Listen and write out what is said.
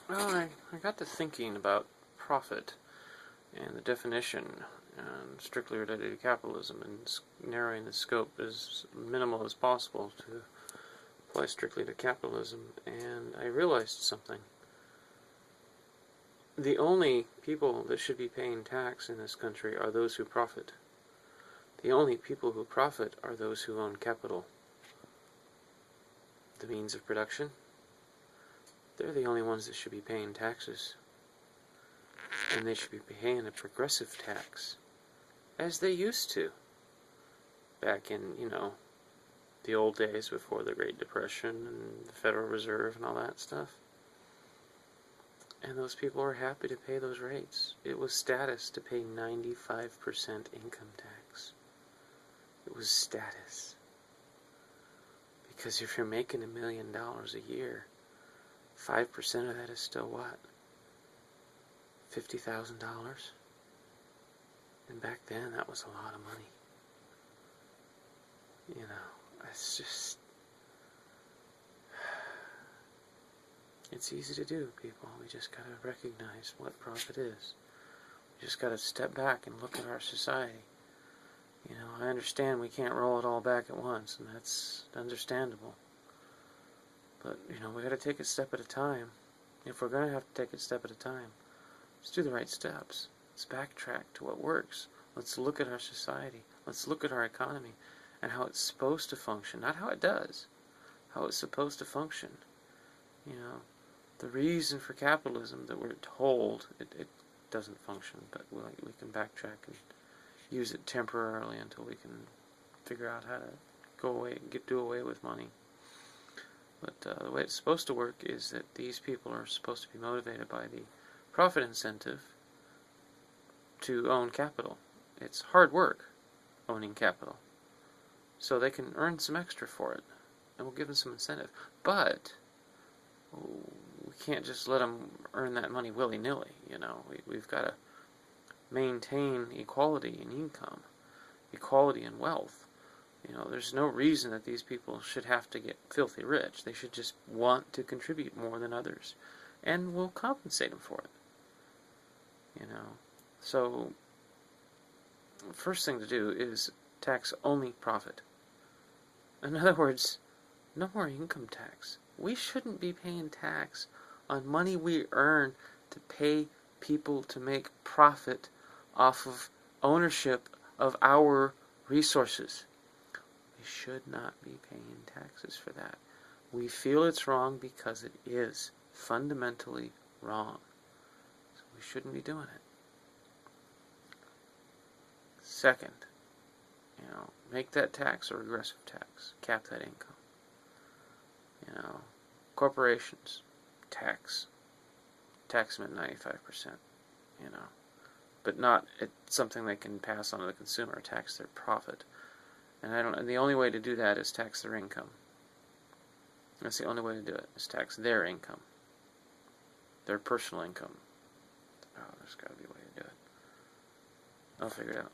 Well, I got to thinking about profit and the definition, and strictly related to capitalism, and narrowing the scope as minimal as possible to apply strictly to capitalism. And I realized something. The only people that should be paying tax in this country are those who profit. The only people who profit are those who own capital, the means of production. They're the only ones that should be paying taxes. And they should be paying a progressive tax, as they used to, back in, the old days before the Great Depression and the Federal Reserve and all that stuff. And those people were happy to pay those rates. It was status to pay 95% income tax. It was status. Because if you're making $1 million a year, 5% of that is still what? $50,000? And back then, that was a lot of money. It's just... It's easy to do, people. We just gotta recognize what profit is. We just gotta step back and look at our society. I understand we can't roll it all back at once, and that's understandable. But, we gotta take it step at a time. If we're gonna have to take it step at a time, let's do the right steps. Let's backtrack to what works. Let's look at our society. Let's look at our economy and how it's supposed to function. Not how it does. How it's supposed to function. The reason for capitalism that we're told it doesn't function, but we can backtrack and use it temporarily until we can figure out how to do away with money. But the way it's supposed to work is that these people are supposed to be motivated by the profit incentive to own capital. It's hard work owning capital, so they can earn some extra for it, and we'll give them some incentive. But we can't just let them earn that money willy-nilly. We've got to maintain equality in income, equality in wealth. There's no reason that these people should have to get filthy rich. They should just want to contribute more than others, and we'll compensate them for it. So the first thing to do is tax only profit. In other words, no more income tax. We shouldn't be paying tax on money we earn to pay people to make profit off of ownership of our resources. We should not be paying taxes for that. We feel it's wrong because it is fundamentally wrong. So we shouldn't be doing it. Second, make that tax a regressive tax. Cap that income. Corporations, tax them at 95%, but not at something they can pass on to the consumer, tax their profit. And the only way to do that is tax their income. That's the only way to do it, is tax their income, their personal income. Oh, there's got to be a way to do it. I'll figure it out.